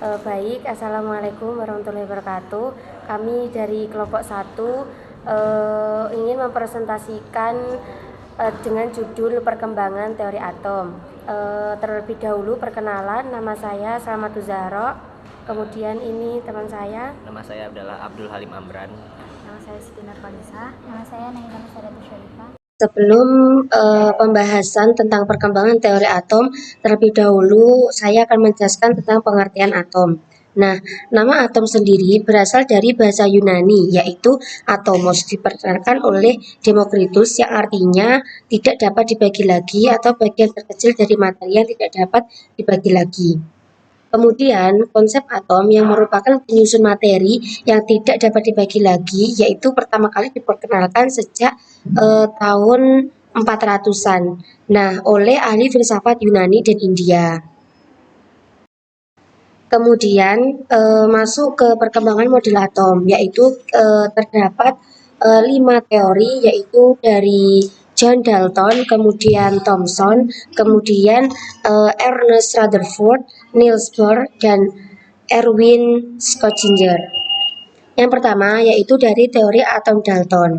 Baik, Assalamualaikum warahmatullahi wabarakatuh. Kami dari kelompok 1 ingin mempresentasikan dengan judul perkembangan teori atom. Terlebih dahulu perkenalan, nama saya Salamatul Zahra. Kemudian ini teman saya. Nama saya adalah Abdul Halim Amran. Nama saya Siti Nurfanisa. Nama saya Naila Sadatul Syarifah. Sebelum pembahasan tentang perkembangan teori atom, terlebih dahulu saya akan menjelaskan tentang pengertian atom. Nah, nama atom sendiri berasal dari bahasa Yunani, yaitu atomos, diperkenalkan oleh Demokritus, yang artinya tidak dapat dibagi lagi atau bagian terkecil dari materi yang tidak dapat dibagi lagi. Kemudian, konsep atom yang merupakan penyusun materi yang tidak dapat dibagi lagi, yaitu pertama kali diperkenalkan sejak tahun 400-an. Nah, oleh ahli filsafat Yunani dan India. Kemudian masuk ke perkembangan model atom, yaitu terdapat 5 teori, yaitu dari John Dalton, kemudian Thomson, kemudian Ernest Rutherford, Niels Bohr, dan Erwin Schrödinger. Yang pertama yaitu dari teori atom Dalton.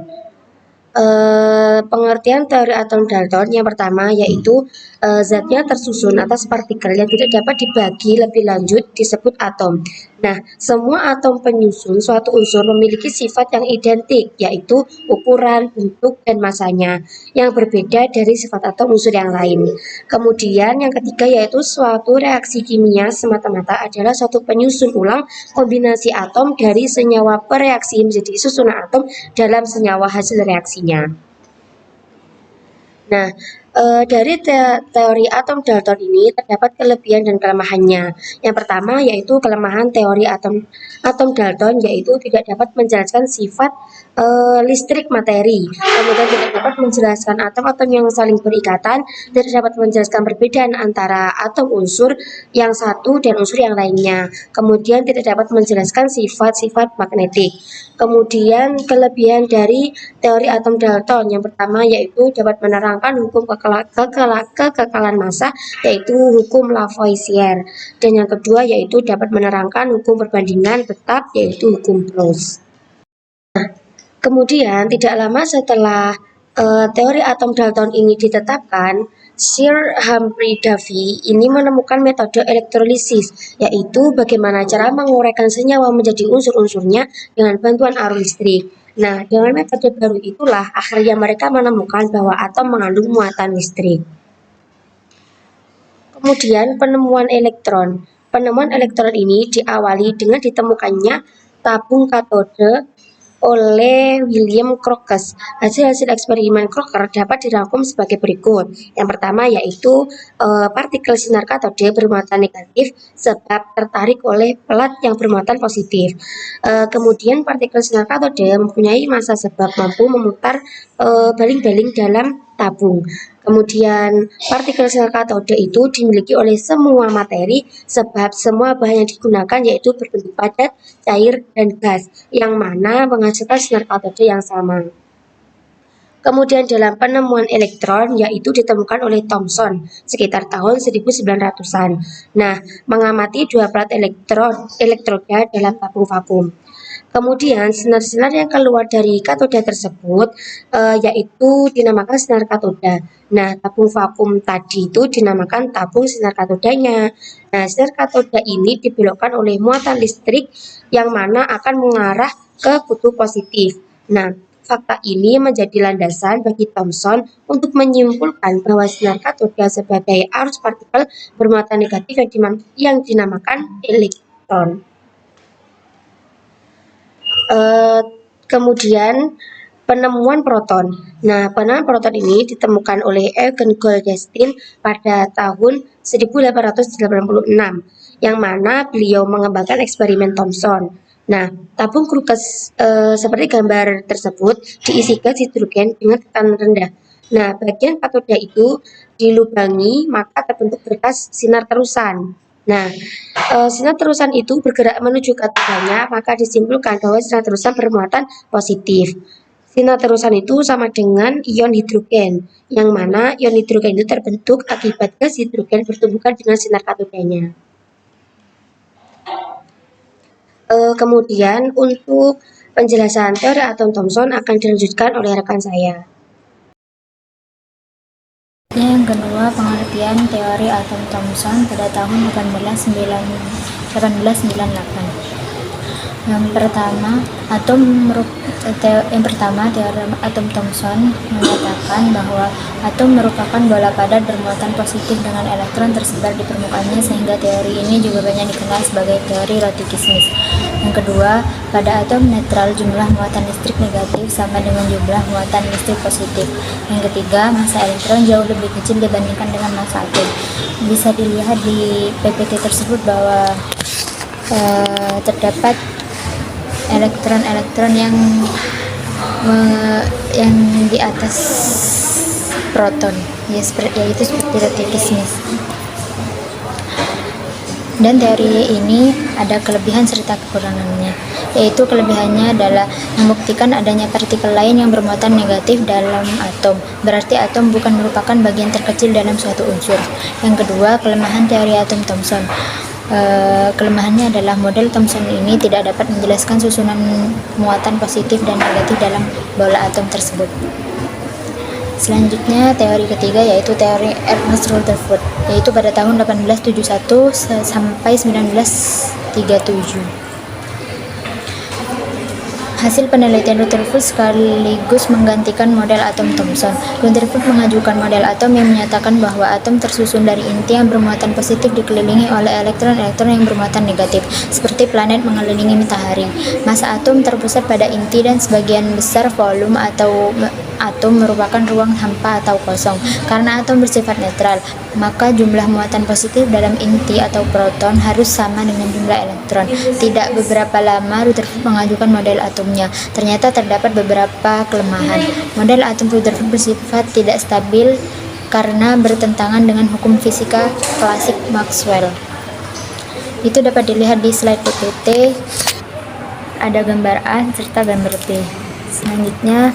Pengertian teori atom Dalton yang pertama yaitu zatnya tersusun atas partikel yang tidak dapat dibagi lebih lanjut disebut atom. Nah, semua atom penyusun suatu unsur memiliki sifat yang identik, yaitu ukuran, bentuk, dan masanya yang berbeda dari sifat atom unsur yang lain. Kemudian yang ketiga yaitu suatu reaksi kimia semata-mata adalah suatu penyusun ulang kombinasi atom dari senyawa per reaksi menjadi susunan atom dalam senyawa hasil reaksinya. Nah, dari teori atom Dalton ini terdapat kelebihan dan kelemahannya. Yang pertama yaitu kelemahan teori atom Dalton, yaitu tidak dapat menjelaskan sifat listrik materi, kemudian tidak dapat menjelaskan atom-atom yang saling berikatan, tidak dapat menjelaskan perbedaan antara atom unsur yang satu dan unsur yang lainnya, kemudian tidak dapat menjelaskan sifat-sifat magnetik. Kemudian kelebihan dari teori atom Dalton yang pertama yaitu dapat menerangkan hukum kekekalan massa, yaitu hukum Lavoisier, dan yang kedua yaitu dapat menerangkan hukum perbandingan tetap, yaitu hukum Gauss. Kemudian tidak lama setelah teori atom Dalton ini ditetapkan, Sir Humphrey Davy ini menemukan metode elektrolisis, yaitu bagaimana cara menguraikan senyawa menjadi unsur-unsurnya dengan bantuan arus listrik. Nah, dengan metode baru itulah akhirnya mereka menemukan bahwa atom mengandung muatan listrik. Kemudian penemuan elektron. Penemuan elektron ini diawali dengan ditemukannya tabung katode oleh William Crookes. Hasil-hasil eksperimen Crookes dapat dirangkum sebagai berikut. Yang pertama yaitu partikel sinar katode bermuatan negatif sebab tertarik oleh pelat yang bermuatan positif. Kemudian partikel sinar katode mempunyai massa sebab mampu memutar baling-baling dalam tabung. Kemudian partikel sinar katode itu dimiliki oleh semua materi sebab semua bahan yang digunakan yaitu berbentuk padat, cair, dan gas, yang mana menghasilkan sinar katode yang sama. Kemudian dalam penemuan elektron yaitu ditemukan oleh Thomson sekitar tahun 1900-an. Nah, mengamati dua plat elektroda dalam tabung vakum. Kemudian sinar-sinar yang keluar dari katoda tersebut yaitu dinamakan sinar katoda. Nah, tabung vakum tadi itu dinamakan tabung sinar katodanya. Nah, sinar katoda ini dibelokkan oleh muatan listrik yang mana akan mengarah ke kutub positif. Nah, fakta ini menjadi landasan bagi Thomson untuk menyimpulkan bahwa sinar katoda sebagai arus partikel bermuatan negatif yang dinamakan elektron. Kemudian penemuan proton. Nah, penemuan proton ini ditemukan oleh Eugen Goldstein pada tahun 1886, yang mana beliau mengembangkan eksperimen Thomson. Nah, tabung Crookes seperti gambar tersebut diisi gas hidrogen dengan tekanan rendah. Nah, bagian katoda itu dilubangi maka terbentuk berkas sinar terusan. Nah, sinar terusan itu bergerak menuju katodanya, maka disimpulkan bahwa sinar terusan bermuatan positif. Sinar terusan itu sama dengan ion hidrogen, yang mana ion hidrogen itu terbentuk akibat gas hidrogen bertumbukan dengan sinar katodanya. Kemudian untuk penjelasan teori atom Thomson akan dilanjutkan oleh rekan saya. Yang kedua, pengertian teori atom Thomson pada tahun 1898. Yang pertama, teori atom Thomson menyatakan bahwa atom merupakan bola padat bermuatan positif dengan elektron tersebar di permukaannya, sehingga teori ini juga banyak dikenal sebagai teori Rotiki-Smith. Yang kedua, pada atom netral jumlah muatan listrik negatif sama dengan jumlah muatan listrik positif. Yang ketiga, massa elektron jauh lebih kecil dibandingkan dengan massa atom. Bisa dilihat di PPT tersebut bahwa terdapat elektron-elektron yang di atas proton, yaitu seperti Rotiki-Smith. Dan teori ini ada kelebihan serta kekurangannya, yaitu kelebihannya adalah membuktikan adanya partikel lain yang bermuatan negatif dalam atom, berarti atom bukan merupakan bagian terkecil dalam suatu unsur. Yang kedua, kelemahan teori atom Thomson. Kelemahannya adalah model Thomson ini tidak dapat menjelaskan susunan muatan positif dan negatif dalam bola atom tersebut. Selanjutnya, teori ketiga yaitu teori Ernest Rutherford, yaitu pada tahun 1871 sampai 1937. Hasil penelitian Rutherford sekaligus menggantikan model atom Thomson. Rutherford mengajukan model atom yang menyatakan bahwa atom tersusun dari inti yang bermuatan positif dikelilingi oleh elektron-elektron yang bermuatan negatif, seperti planet mengelilingi matahari. Massa atom terpusat pada inti dan sebagian besar volume atau atom merupakan ruang hampa atau kosong. Karena atom bersifat netral, maka jumlah muatan positif dalam inti atau proton harus sama dengan jumlah elektron. Tidak beberapa lama Rutherford mengajukan model atomnya. Ternyata terdapat beberapa kelemahan. Model atom Rutherford bersifat tidak stabil karena bertentangan dengan hukum fisika klasik Maxwell. Itu dapat dilihat di slide PPT. Ada gambar A serta gambar B. Selanjutnya,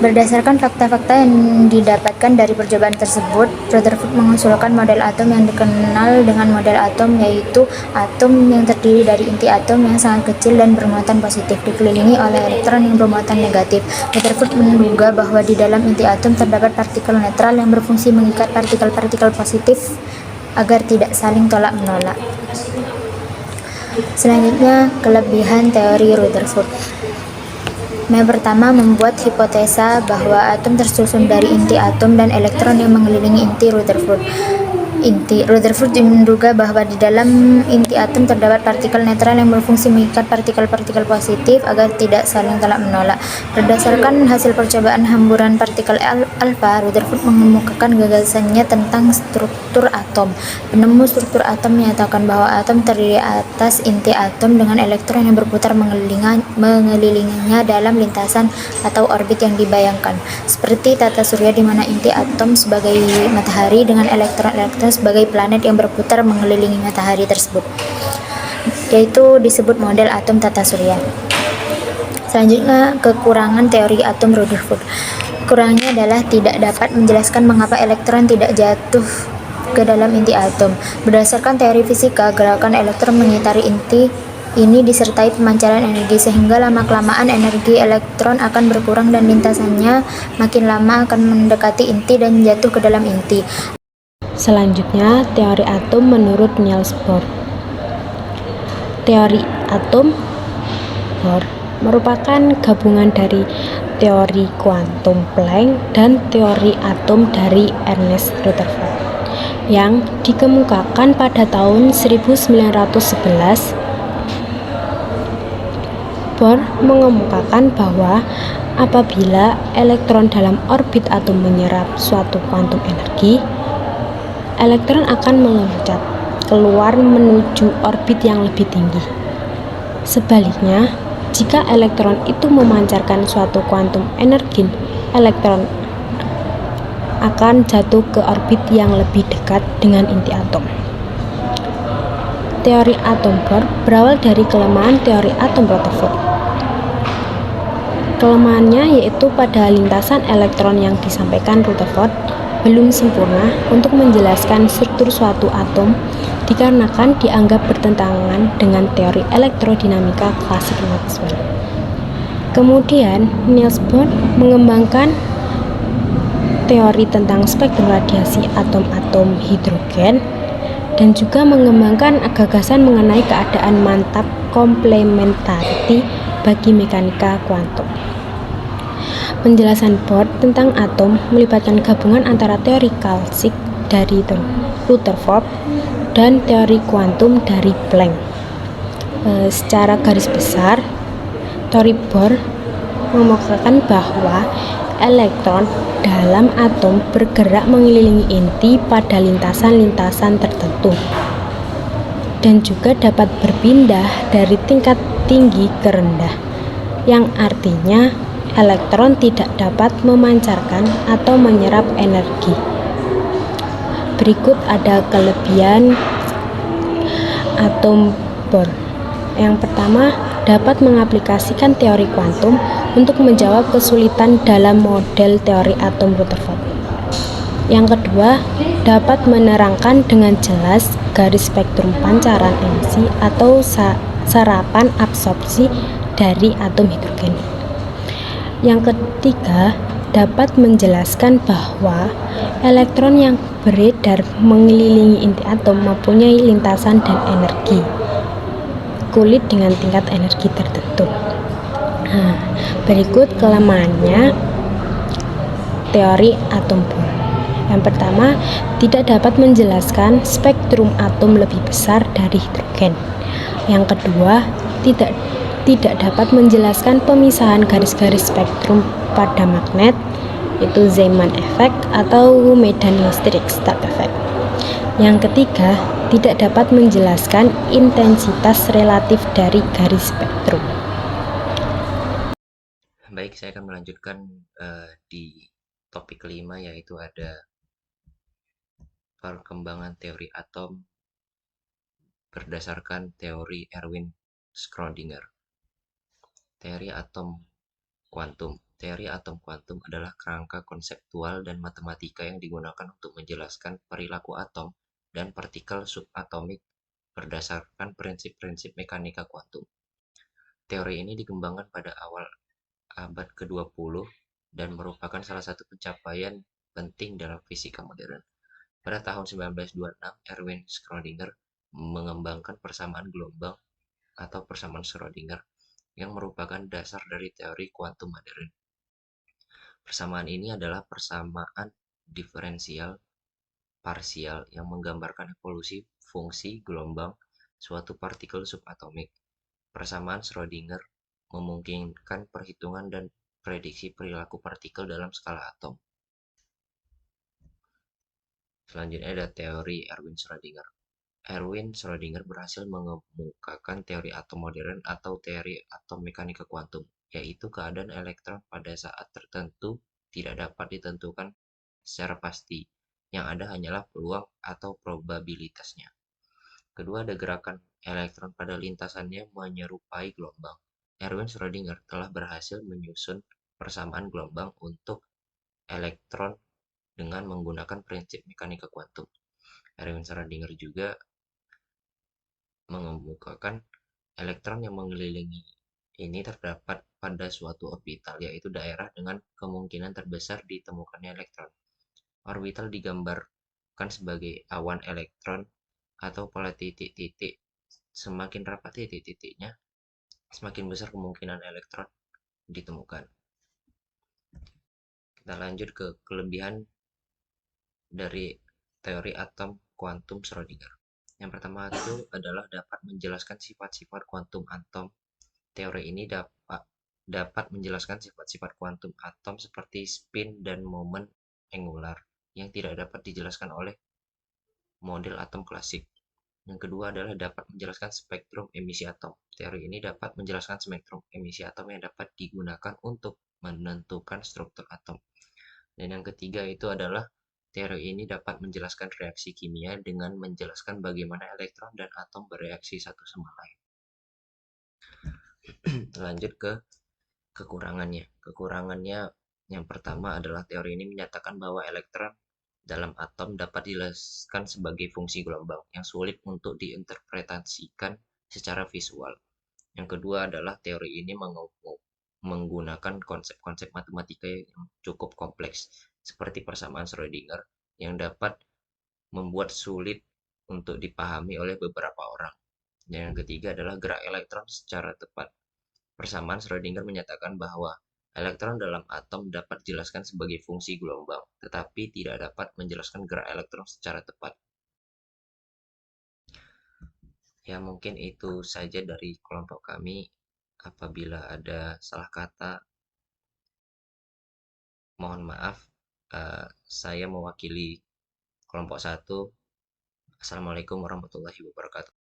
berdasarkan fakta-fakta yang didapatkan dari percobaan tersebut, Rutherford mengusulkan model atom yang dikenal dengan model atom, yaitu atom yang terdiri dari inti atom yang sangat kecil dan bermuatan positif, dikelilingi oleh elektron yang bermuatan negatif. Rutherford menduga bahwa di dalam inti atom terdapat partikel netral yang berfungsi mengikat partikel-partikel positif agar tidak saling tolak-menolak. Selanjutnya, kelebihan teori Rutherford. Yang pertama, membuat hipotesa bahwa atom tersusun dari inti atom dan elektron yang mengelilingi inti Rutherford. Rutherford menduga bahwa di dalam inti atom terdapat partikel netral yang berfungsi mengikat partikel-partikel positif agar tidak saling tolak-menolak. Berdasarkan hasil percobaan hamburan partikel alfa, Rutherford mengemukakan gagasannya tentang struktur atom. Penemu struktur atom menyatakan bahwa atom terdiri atas inti atom dengan elektron yang berputar mengelilinginya dalam lintasan atau orbit yang dibayangkan, seperti tata surya di mana inti atom sebagai matahari dengan elektron-elektron sebagai planet yang berputar mengelilingi matahari tersebut, yaitu disebut model atom tata surya. Selanjutnya, kekurangan teori atom Rutherford. Kurangnya adalah tidak dapat menjelaskan mengapa elektron tidak jatuh ke dalam inti atom. Berdasarkan teori fisika, gerakan elektron mengitari inti ini disertai pemancaran energi, sehingga lama-kelamaan energi elektron akan berkurang dan lintasannya makin lama akan mendekati inti dan jatuh ke dalam inti. Selanjutnya, teori atom menurut Niels Bohr. Teori atom Bohr merupakan gabungan dari teori kuantum Planck dan teori atom dari Ernest Rutherford yang dikemukakan pada tahun 1911. Bohr mengemukakan bahwa apabila elektron dalam orbit atom menyerap suatu kuantum energi, elektron akan meloncat keluar menuju orbit yang lebih tinggi. Sebaliknya, jika elektron itu memancarkan suatu kuantum energi, elektron akan jatuh ke orbit yang lebih dekat dengan inti atom. Teori atom Bohr berawal dari kelemahan teori atom Rutherford. Kelemahannya yaitu pada lintasan elektron yang disampaikan Rutherford belum sempurna untuk menjelaskan struktur suatu atom dikarenakan dianggap bertentangan dengan teori elektrodinamika klasik Maxwell. Kemudian, Niels Bohr mengembangkan teori tentang spektrum radiasi atom-atom hidrogen dan juga mengembangkan gagasan mengenai keadaan mantap komplementariti bagi mekanika kuantum. Penjelasan Bohr tentang atom melibatkan gabungan antara teori klasik dari Rutherford dan teori kuantum dari Planck. Secara garis besar, teori Bohr mengemukakan bahwa elektron dalam atom bergerak mengelilingi inti pada lintasan-lintasan tertentu dan juga dapat berpindah dari tingkat tinggi ke rendah, yang artinya elektron tidak dapat memancarkan atau menyerap energi. Berikut ada kelebihan atom Bohr. Yang pertama, dapat mengaplikasikan teori kuantum untuk menjawab kesulitan dalam model teori atom Rutherford. Yang kedua, dapat menerangkan dengan jelas garis spektrum pancaran emisi atau serapan absorpsi dari atom hidrogen. Yang ketiga, dapat menjelaskan bahwa elektron yang beredar mengelilingi inti atom mempunyai lintasan dan energi kulit dengan tingkat energi tertentu. Berikut kelemahannya teori atom Bohr. Yang pertama, tidak dapat menjelaskan spektrum atom lebih besar dari hidrogen. Yang kedua, tidak dapat menjelaskan pemisahan garis-garis spektrum pada magnet, yaitu Zeeman effect atau medan listrik Stark effect. Yang ketiga, tidak dapat menjelaskan intensitas relatif dari garis spektrum. Baik, saya akan melanjutkan di topik kelima, yaitu ada perkembangan teori atom berdasarkan teori Erwin Schrödinger. Teori atom kuantum. Teori atom kuantum adalah kerangka konseptual dan matematika yang digunakan untuk menjelaskan perilaku atom dan partikel subatomik berdasarkan prinsip-prinsip mekanika kuantum. Teori ini dikembangkan pada awal abad ke-20 dan merupakan salah satu pencapaian penting dalam fisika modern. Pada tahun 1926, Erwin Schrödinger mengembangkan persamaan gelombang atau persamaan Schrödinger yang merupakan dasar dari teori kuantum modern. Persamaan ini adalah persamaan diferensial parsial yang menggambarkan evolusi fungsi gelombang suatu partikel subatomik. Persamaan Schrödinger memungkinkan perhitungan dan prediksi perilaku partikel dalam skala atom. Selanjutnya ada teori Erwin Schrödinger. Erwin Schrödinger berhasil mengemukakan teori atom modern atau teori atom mekanika kuantum, yaitu keadaan elektron pada saat tertentu tidak dapat ditentukan secara pasti. Yang ada hanyalah peluang atau probabilitasnya. Kedua, ada gerakan elektron pada lintasannya menyerupai gelombang. Erwin Schrödinger telah berhasil menyusun persamaan gelombang untuk elektron dengan menggunakan prinsip mekanika kuantum. Erwin Schrödinger juga mengemukakan elektron yang mengelilingi ini terdapat pada suatu orbital, yaitu daerah dengan kemungkinan terbesar ditemukannya elektron. Orbital digambarkan sebagai awan elektron atau pola titik-titik. Semakin rapat titik-titiknya, semakin besar kemungkinan elektron ditemukan. Kita lanjut ke kelebihan dari teori atom kuantum Schrödinger. Yang pertama itu adalah dapat menjelaskan sifat-sifat kuantum atom. Teori ini dapat menjelaskan sifat-sifat kuantum atom seperti spin dan momen angular yang tidak dapat dijelaskan oleh model atom klasik. Yang kedua adalah dapat menjelaskan spektrum emisi atom. Teori ini dapat menjelaskan spektrum emisi atom yang dapat digunakan untuk menentukan struktur atom. Dan yang ketiga itu adalah teori ini dapat menjelaskan reaksi kimia dengan menjelaskan bagaimana elektron dan atom bereaksi satu sama lain. Lanjut ke kekurangannya. Kekurangannya yang pertama adalah teori ini menyatakan bahwa elektron dalam atom dapat dijelaskan sebagai fungsi gelombang yang sulit untuk diinterpretasikan secara visual. Yang kedua adalah teori ini menggunakan konsep-konsep matematika yang cukup kompleks, seperti persamaan Schrödinger, yang dapat membuat sulit untuk dipahami oleh beberapa orang. Dan yang ketiga adalah gerak elektron secara tepat. Persamaan Schrödinger menyatakan bahwa elektron dalam atom dapat dijelaskan sebagai fungsi gelombang, tetapi tidak dapat menjelaskan gerak elektron secara tepat. Ya, mungkin itu saja dari kelompok kami. Apabila ada salah kata, mohon maaf. Saya mewakili kelompok 1. Assalamualaikum warahmatullahi wabarakatuh.